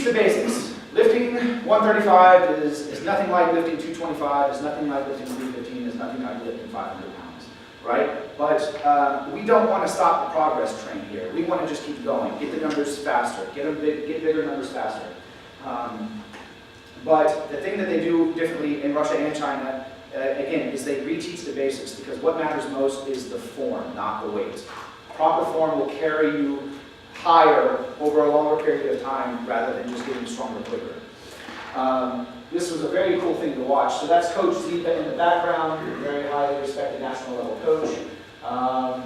teach the basics. Lifting 135 is nothing like lifting 225, is nothing like lifting 315, is nothing like lifting 500 pounds, right? But we don't want to stop the progress train here. We want to just keep going, get the numbers faster, get bigger numbers faster. But the thing that they do differently in Russia and China, again, is they reteach the basics, because what matters most is the form, not the weight. Proper form will carry you higher over a longer period of time rather than just getting stronger quicker. This was a very cool thing to watch. So that's Coach Zipa in the background, a very highly respected national level coach. A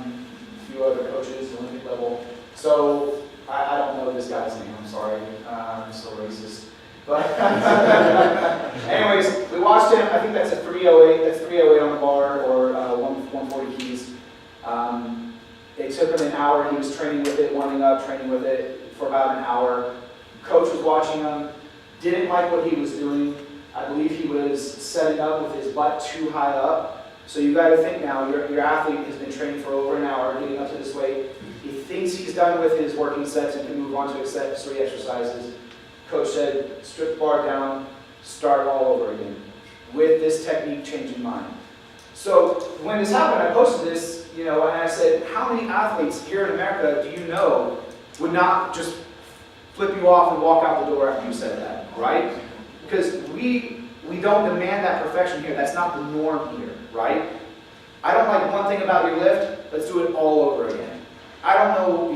few other coaches, Olympic level. So I don't know this guy's name, I'm sorry. I'm so racist. But anyways, we watched him. I think that's a 308. That's 308 on the bar, or 140 keys. It took him an hour. He was training with it, warming up, training with it for about an hour. Coach was watching him. Didn't like what he was doing. I believe he was setting up with his butt too high up. So you got to think now. Your athlete has been training for over an hour, getting up to this weight. He thinks he's done with his working sets and can move on to accessory exercises. Coach said, strip the bar down, start all over again, with this technique change in mind. So when this happened, I posted this, and I said, how many athletes here in America do you know would not just flip you off and walk out the door after you said that, right? Because we don't demand that perfection here. That's not the norm here, right? I don't like one thing about your lift, let's do it all over again. I don't know,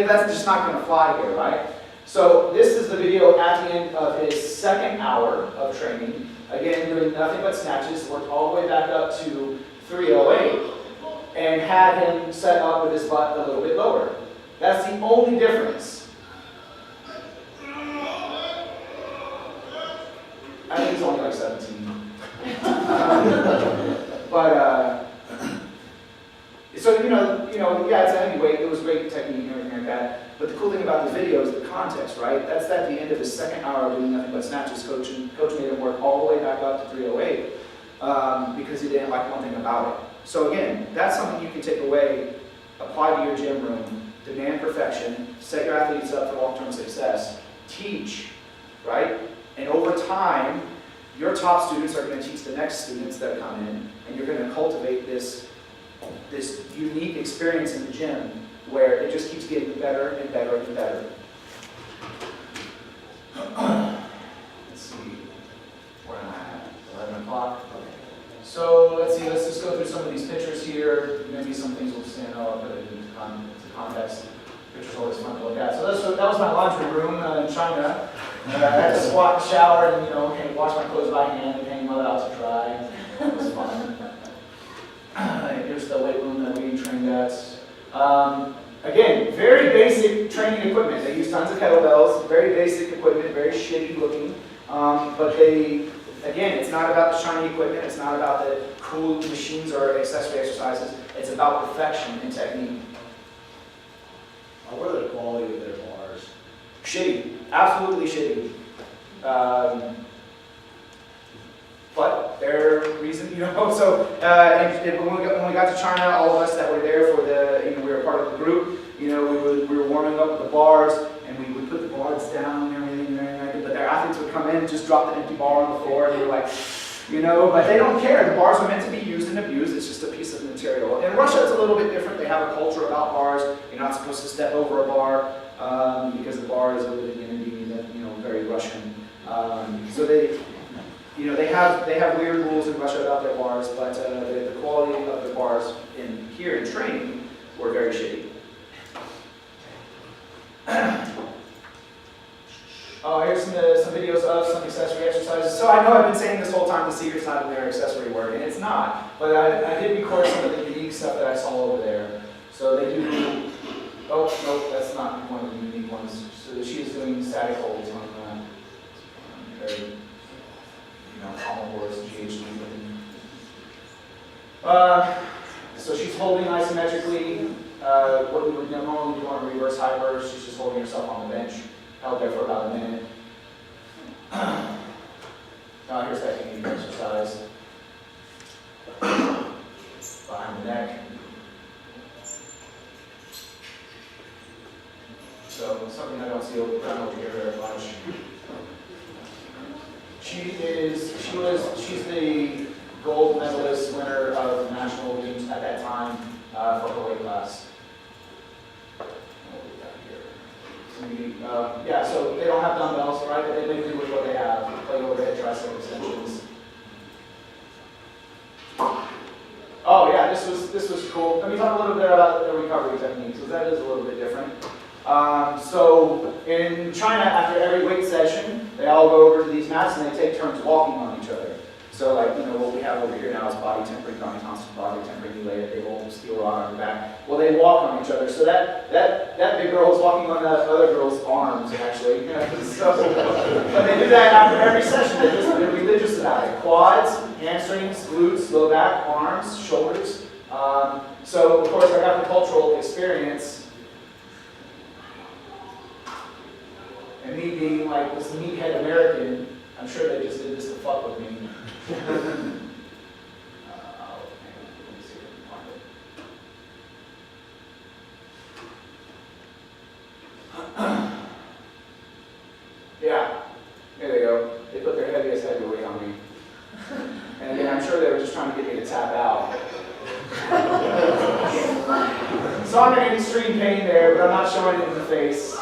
that's just not going to fly here, right? So this is the video at the end of his second hour of training. Again, doing nothing but snatches, worked all the way back up to 308, and had him set up with his butt a little bit lower. That's the only difference. I think he's only like 17. So yeah, it's a heavyweight. It was great technique and everything like that. But the cool thing about the video is the context, right? That's at the end of his second hour of doing nothing but snatches. Coach made him work all the way back up to 308 because he didn't like one thing about it. So again, that's something you can take away, apply to your gym room, demand perfection, set your athletes up for long-term success, teach, right? And over time, your top students are going to teach the next students that come in, and you're going to cultivate this unique experience in the gym where it just keeps getting better and better and better. Let's see, where am I at? 11 o'clock. So let's see, let's just go through some of these pictures here. Maybe some things will stand out, but into context. Pictures are always fun to look at. So that was my laundry room in China. I had to squat and shower and wash my clothes by hand and hang them out to dry. It was fun. Here's the weight room that we trained at. Again, very basic training equipment. They use tons of kettlebells, very basic equipment, very shitty looking. But again, it's not about the shiny equipment, it's not about the cool machines or accessory exercises, it's about perfection and technique. What are the quality of their bars? Shitty, absolutely shitty. But their reason, so when we got to China, all of us that were there for we were part of the group, we were warming up with the bars, and we would put the bars down and everything, but their athletes would come in and just drop the empty bar on the floor, and they were like, but they don't care. The bars are meant to be used and abused. It's just a piece of material. In Russia, it's a little bit different. They have a culture about bars. You're not supposed to step over a bar because the bar is a living entity that, very Russian. So they have weird rules in Russia about their bars, but the quality of the bars here in training were very shitty. Here's some videos of some accessory exercises. So I know I've been saying this whole time the secret's not in their accessory work, and it's not. But I did record some of the unique stuff that I saw over there. So they do. Oh no, that's not one of the unique ones. So she's doing static holds on very common boards, GHD. So she's holding isometrically. What we would normally do on a reverse high burst, she's just holding herself on the bench. Held there for about a minute. Now here's that unique exercise. Behind the neck. So something I don't Steel down over here at lunch. She's the gold medalist winner of the national games at that time for her weight class. Yeah, so they don't have dumbbells, right? They make do with what they have. Play overhead tricep extensions. Oh yeah, this was cool. Let me talk a little bit about the recovery techniques, because that is a little bit different. So in China, after every weight session, they all go over to these mats and they take turns walking on each other. So like, you know, what we have over here now is body tempering, Donnie Thompson's body tempering. You lay a big old steel rod on your back. Well, they walk on each other. So that big girl is walking on that other girl's arms, actually. So, but they do that after every session. They're religious about it. Quads, hamstrings, glutes, low back, arms, shoulders. So of course, I got the cultural experience. And me being like this meathead American, I'm sure they just did this to fuck with me. Yeah, there they go. They put their heaviest heavyweight on me. And again, I'm sure they were just trying to get me to tap out. So I'm in extreme pain there, but I'm not showing it in the face.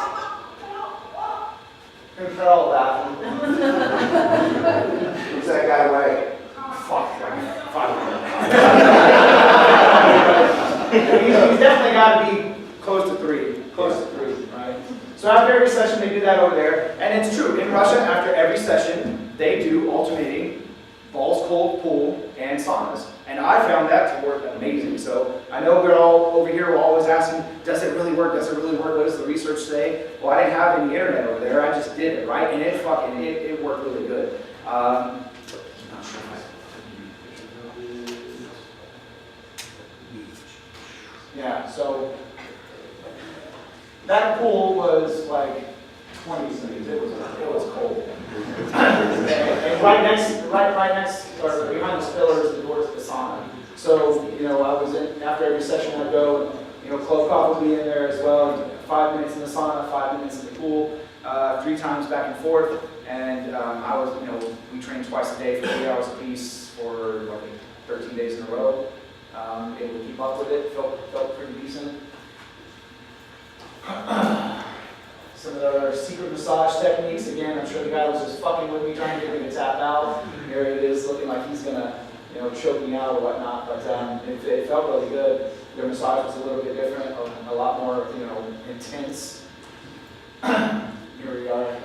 They're all laughing. Who's that guy away? Fuck. He's definitely got to be close to 3. Close to 3, right? So after every session, they do that over there. And it's true, in Russia, after every session, they do alternating balls, cold pool, and saunas. And I found that to work amazing. So I know we're all over here, we're always asking, does it really work? Does it really work? What does the research say? Well, I didn't have any internet over there. I just did it, right? And it worked really good. I'm not sure if yeah, so that pool was like 20 degrees. It was cold. And right next, or behind the pillars, the doors to the sauna. So, you know, I was in, after every session I'd go, and, you know, Klokov would be in there as well. 5 minutes in the sauna, 5 minutes in the pool, 3 times back and forth. And I was, you know, we trained twice a day for 3 hours apiece for like 13 days in a row. Able to keep up with it, felt pretty decent. Some of the other secret massage techniques, again, I'm sure the guy was just fucking with me, trying to get me to tap out. Here it is, looking like he's gonna, you know, choke me out or whatnot, but it felt really good. Their massage was a little bit different, a lot more, you know, intense. Here we are.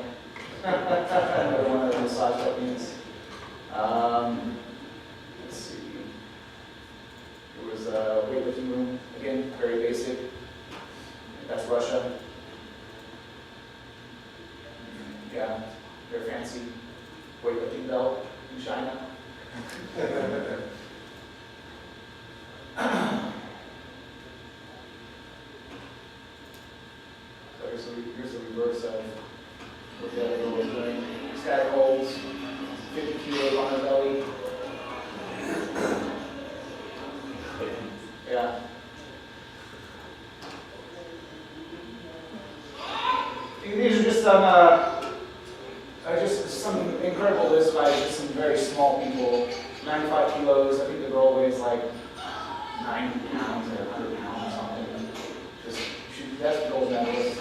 Another one of the massage techniques. Let's see. It was a weightlifting room, again, very basic. That's Russia. Yeah, their fancy weightlifting belt in China. So here's the reverse of what the other girl was doing. Static holds, 50 kilos on her belly. Yeah. These are just some incredible lifts by just some very small people. 95 kilos. I think the girl weighs like 90 pounds or 100 pounds or something. That's the gold medalist.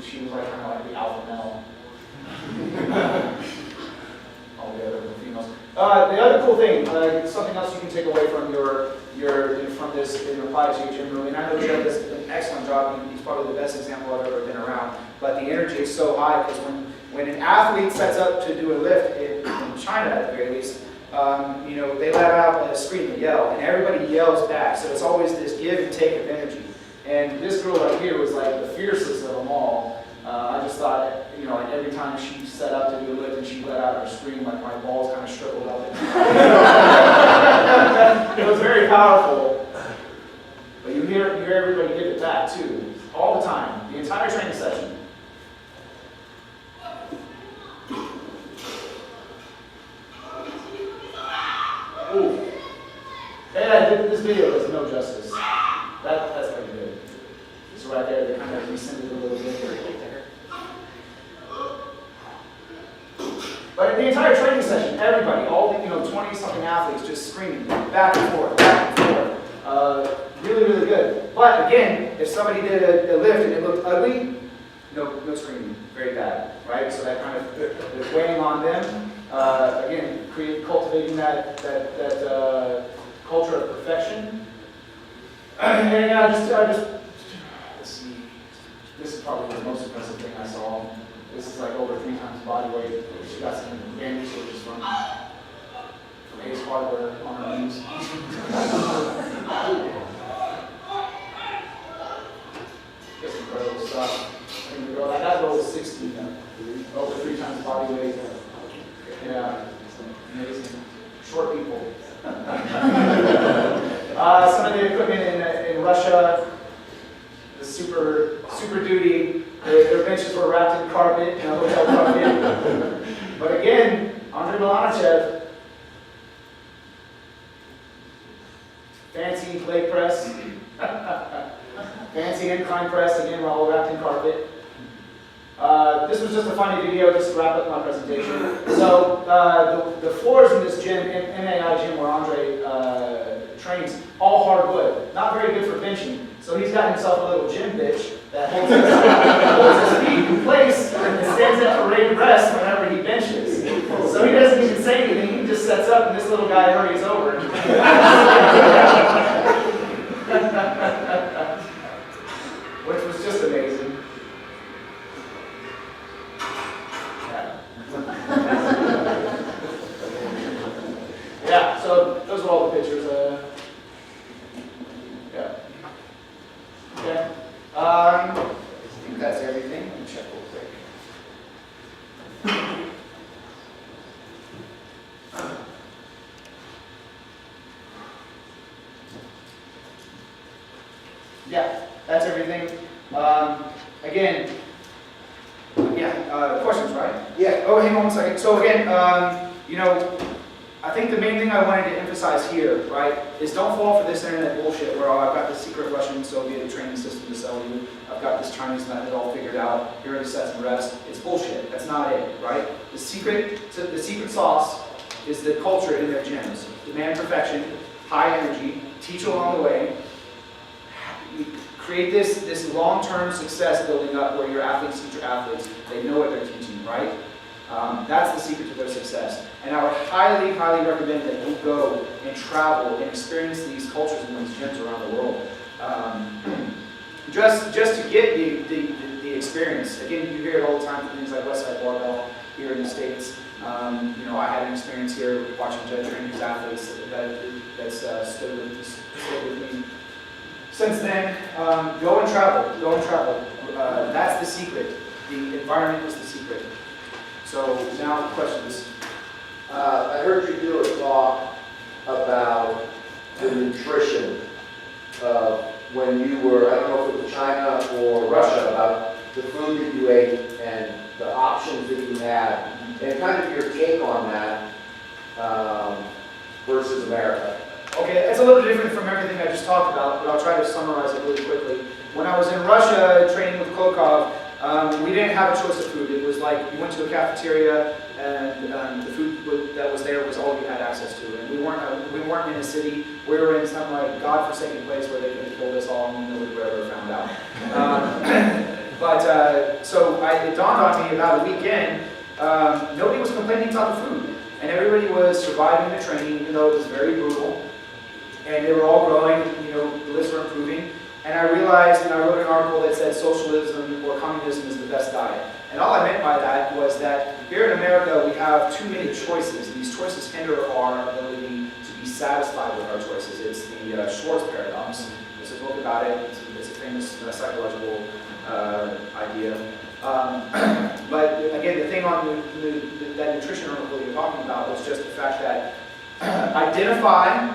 She was like kind of like the alpha male. All the other females. The other cool thing, something else you can take away from from this in reply to your gym room, and I know Joe does an excellent job. He's probably the best example I've ever been around. But the energy is so high because when an athlete sets up to do a lift in China, at the very least, you know, they let out a scream and yell, and everybody yells back. So it's always this give and take of energy. And this girl right here was like the fiercest of them all. I just thought, you know, like every time she set up to do a lift and she let out her scream, like my balls kind of shriveled up. It was very powerful. But you hear everybody give it back too, all the time, the entire training session. Ooh. Yeah, this video does no justice. That's pretty good. So right there, they kind of rescinded a little bit. But the entire training session, everybody, all the 20-something athletes just screaming back and forth, back and forth. Really, really good. But again, if somebody did a lift and it looked ugly, no screaming, very bad, right? So that kind of is weighing on them. Again, cultivating that culture of perfection. And let's see. This is probably the most impressive thing I saw. This is like over 3 times body weight. She got some bandage switches from Ace Hardware on her knees. Just incredible stuff. That girl was 16, over 3 times body weight. Yeah, amazing. Short people. Some of the equipment in Russia, the super duty. Their benches were wrapped in carpet, hotel carpet. But again, Andrei Milanachev, fancy leg press, fancy incline press, again, we're all wrapped in carpet. This was just a funny video, just to wrap up my presentation. So the floors in this gym, MAI gym where Andre trains, all hardwood. Not very good for benching. So he's got himself a little gym bitch that holds his feet in place and stands at parade rest whenever he benches. So he doesn't even say anything, he just sets up and this little guy hurries over. Which was just amazing. Yeah, so those are all the pictures. Yeah. Okay. I think that's everything. Let me check real quick. Yeah, that's everything. Again, questions, right? Yeah. Oh, hang on one second. So again, I think the main thing I wanted to emphasize here, right, is don't fall for this internet bullshit where I've got this secret Russian Soviet training system to sell you. I've got this Chinese method all figured out. Here are the sets and reps. It's bullshit. That's not it, right? The secret sauce is the culture in their gyms. Demand perfection, high energy, teach along the way. Create this long-term success building up where your athletes teach your athletes. They know what they're teaching, right? That's the secret to their success. And I would highly, highly recommend that you go and travel and experience these cultures in these gyms around the world. Just to get the experience. Again, you hear it all the time from things like Westside Barbell here in the States. I had an experience here watching Jed train his athletes that's stood with me. Since then, go and travel. That's the secret. The environment is the secret. So now questions. I heard you do a talk about the nutrition when you were, I don't know if it was China or Russia, about the food that you ate and the options that you had, and kind of your take on that versus America. Okay, it's a little different from everything I just talked about, but I'll try to summarize it really quickly. When I was in Russia training with Klokov, we didn't have a choice of food. It was like you went to a cafeteria and the food that was there was all you had access to. And we weren't in a city. We were in some like godforsaken place where they could have killed us all and nobody would ever found out. So it dawned on me about a weekend, nobody was complaining about the food. And everybody was surviving the training, even though it was very brutal. And they were all growing, the lists were improving. And I realized, and I wrote an article that said socialism or communism is the best diet. And all I meant by that was that here in America we have too many choices. And these choices hinder our ability to be satisfied with our choices. It's the Schwartz paradox. There's a book about it. It's a famous psychological idea. But again, the thing on that nutrition article you're talking about was just the fact that identify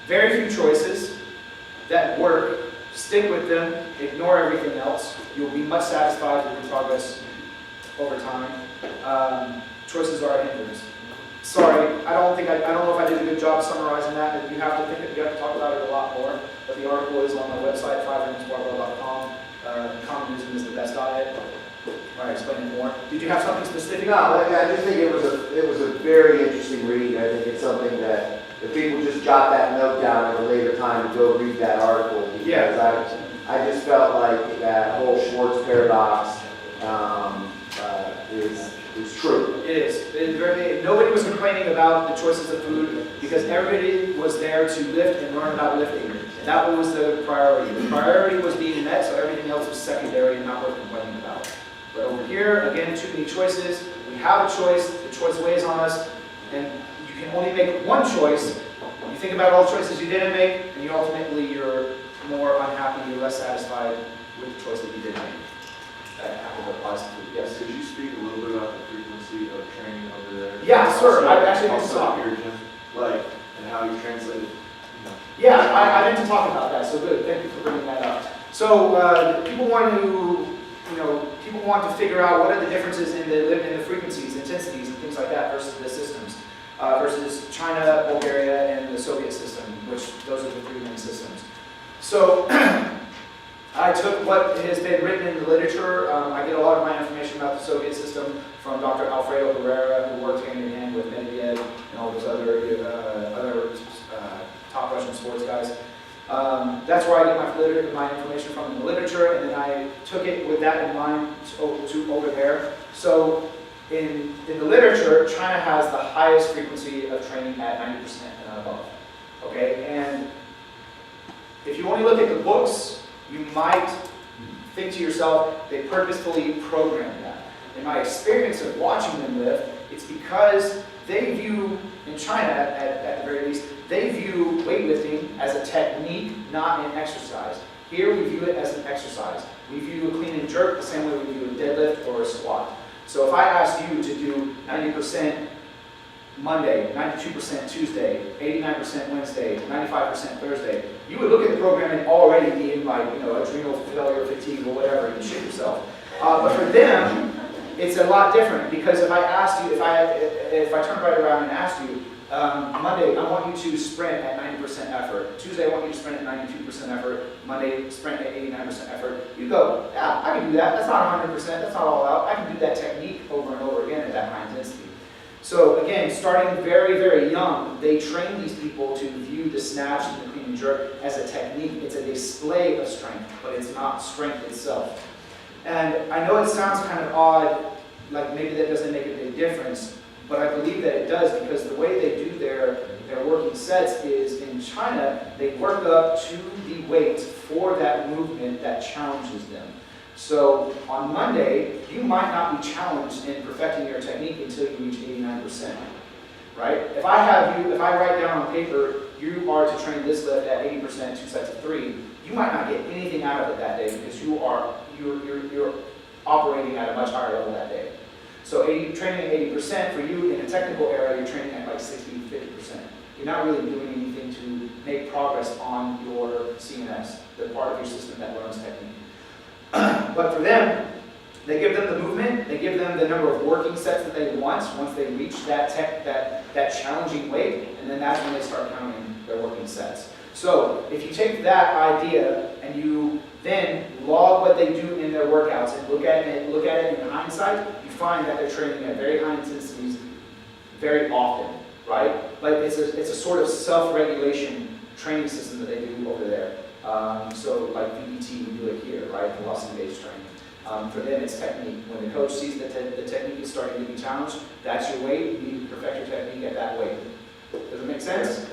very few choices that work, stick with them, ignore everything else. You'll be much satisfied with your progress over time. Choices are a hindrance. Sorry, I don't know if I did a good job summarizing that. You have to talk about it a lot more. But the article is on my website, 5ringbarbell.com. Communism is the best diet. Try to explain it more. Did you have something specific? No, I just think it was a very interesting read. I think it's something that if people just jot that note down at a later time to go read that article, because Yeah. I just felt like that whole Schwartz paradox is true. It is. Nobody was complaining about the choices of food because everybody was there to lift and learn about lifting. That was the priority. The priority was being met, so everything else was secondary and not worth complaining about. But over here, again, too many choices. We have a choice. The choice weighs on us, and you can only make one choice. You think about all the choices you didn't make, and you're more unhappy, you're less satisfied with the choice that you did make. That applies to food. Yes. Could you speak a little bit about the frequency of training over there? Yeah, sure. I actually didn't Also talk. your gym, like, and how you translated. Yeah, I meant to talk about that, so good, thank you for bringing that up. So people want to figure out what are the differences in the frequencies, intensities, and things like that versus the systems, versus China, Bulgaria, and the Soviet system, which those are the three main systems. So I took what has been written in the literature. I get a lot of my information about the Soviet system from Dr. Alfredo Herrera, who worked hand in hand with Medvedev and all those other top Russian sports guys. That's where I get my information from in the literature, and then I took it with that in mind to over there. So in the literature, China has the highest frequency of training at 90% and above. Okay, and if you only look at the books, you might think to yourself, they purposefully programmed that. In my experience of watching them lift, it's because they view, in China at the very least, they view weightlifting as a technique, not an exercise. Here we view it as an exercise. We view a clean and jerk the same way we view a deadlift or a squat. So if I asked you to do 90% Monday, 92% Tuesday, 89% Wednesday, 95% Thursday, you would look at the program and already be in like, adrenal failure, fatigue, or whatever, and shit yourself. But for them, it's a lot different because if I asked you, if I turned right around and asked you, Monday, I want you to sprint at 90% effort. Tuesday, I want you to sprint at 92% effort. Monday, sprint at 89% effort. You go, yeah, I can do that. That's not 100%. That's not all out. I can do that technique over and over again at that high intensity. So again, starting very, very young, they train these people to view the snatch and the clean and jerk as a technique. It's a display of strength, but it's not strength itself. And I know it sounds kind of odd, like maybe that doesn't make a big difference, but I believe that it does because the way they do their working sets is in China, they work up to the weight for that movement that challenges them. So on Monday, you might not be challenged in perfecting your technique until you reach 89%, right? If I write down on paper, you are to train this lift at 80%, 2 sets of 3, you might not get anything out of it that day because you're operating at a much higher level that day. So training at 80% for you in a technical area, you're training at like 60, 50%. You're not really doing anything to make progress on your CNS, the part of your system that learns technique. But for them, they give them the movement, they give them the number of working sets that they want once they reach that challenging weight, and then that's when they start counting their working sets. So if you take that idea and you then log what they do in their workouts and look at it in hindsight, you find that they're training at very high intensities very often, right? Like it's a sort of self-regulation training system that they do over there. So like VBT, we do it here, right? Velocity-based training. For them, it's technique. When the coach sees that the technique is starting to be challenged, that's your weight. You need to perfect your technique at that weight. Does it make sense?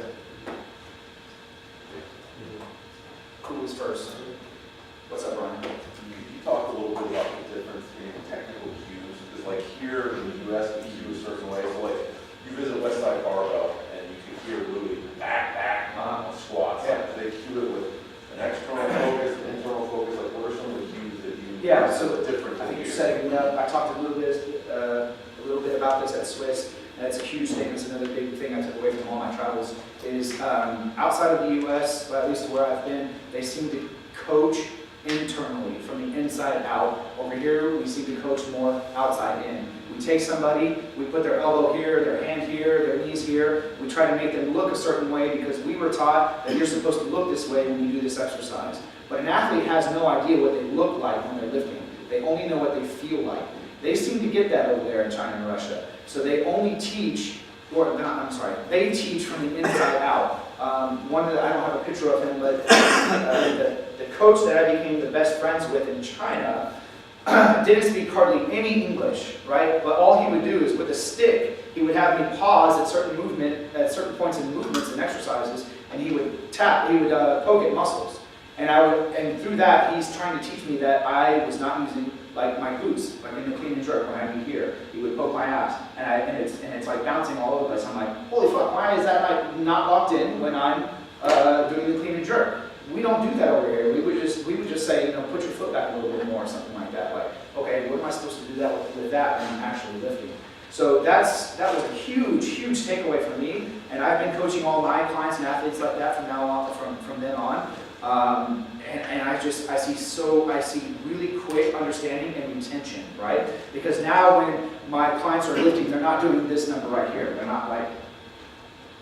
Who's first? What's up, Brian? You talked a little bit about the difference between technical cues, because like here in the US, we cue a certain way. So like you visit Westside Barbell and you can hear Louis back, squats. Yeah. Like, they cue it with an external focus, an internal focus. Like what are some of the cues that you so different? I think you're setting it up. I talked a little bit about this at Swiss. And it's a huge thing. It's another big thing I took away from all my travels is outside of the U.S., or at least where I've been, they seem to coach internally, from the inside out. Over here, we seem to coach more outside in. We take somebody, we put their elbow here, their hand here, their knees here. We try to make them look a certain way because we were taught that you're supposed to look this way when you do this exercise. But an athlete has no idea what they look like when they're lifting. They only know what they feel like. They seem to get that over there in China and Russia. So they only teach, or not, I'm sorry, they teach from the inside out. One that I don't have a picture of him, but the coach that I became the best friends with in China didn't speak hardly any English, right? But all he would do is with a stick, he would have me pause at certain points in movements and exercises, and he would poke at muscles. And through that, he's trying to teach me that I was not using like my glutes, like in the clean and jerk when I do here. He would poke my ass, and it's like bouncing all over the place. I'm like, holy fuck, why is that like not locked in when I'm doing the clean and jerk? We don't do that over here. We would just say, you know, put your foot back a little bit more or something like that. Like, okay, what am I supposed to do that with that when I'm actually lifting? So that was a huge, huge takeaway for me. And I've been coaching all my clients and athletes like that from now on, from then on. And I see really quick understanding and retention, right? Because now when my clients are lifting, they're not doing this number right here. They're not like,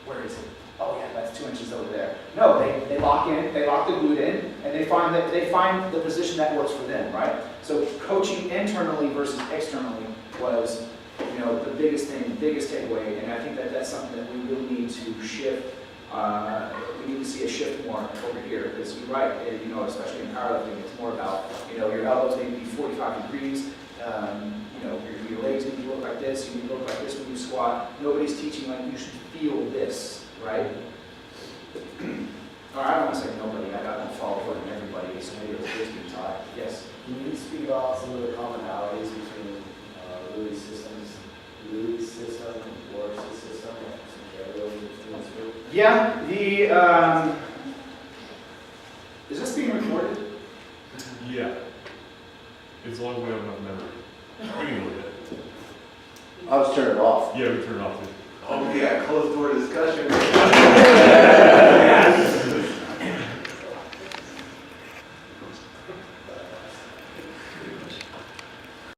where is it? Oh yeah, that's 2 inches over there. No, they lock in, they lock the glute in, and they find the position that works for them, right? So coaching internally versus externally was, you know, the biggest thing, the biggest takeaway, and I think that that's something that we really need to shift. We need to see a shift more over here, because you're right, you know, especially in powerlifting, it's more about, you know, your elbows need to be 45 degrees, you know, your legs need to look like this, you need to look like this when you squat. Nobody's teaching like you should feel this, right? Or I don't want to say nobody, I don't follow what everybody, so maybe it's just being taught. Yes? Can you speak about some of the commonalities between Louis' system, Boris' system, and some carryover between the two? Yeah, is this being recorded? Yeah. As long as we have enough memory. We can look at it. I'll just turn it off. Yeah, we turn it off too. Oh, yeah, closed door discussion.